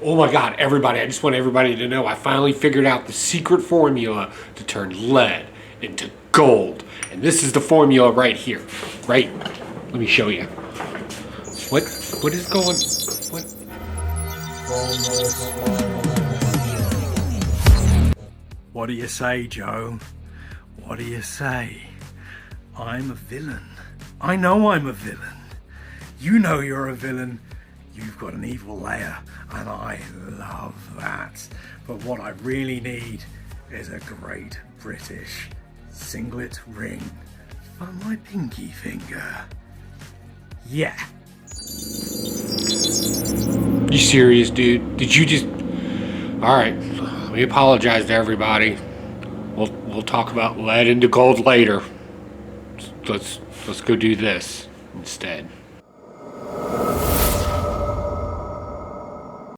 Oh my God, everybody, I just want everybody to know I finally figured out the secret formula to turn lead into gold. And this is the formula right here. Right? Let me show you. What is going, what? What do you say, Joe? What do you say? I'm a villain. I know I'm a villain. You know you're a villain. You've got an evil layer, and I love that. But what I really need is a great British singlet ring on my pinky finger. Yeah. You serious, dude? Did you just... Alright, let me apologize to everybody. We'll talk about lead into gold later. Let's go do this instead.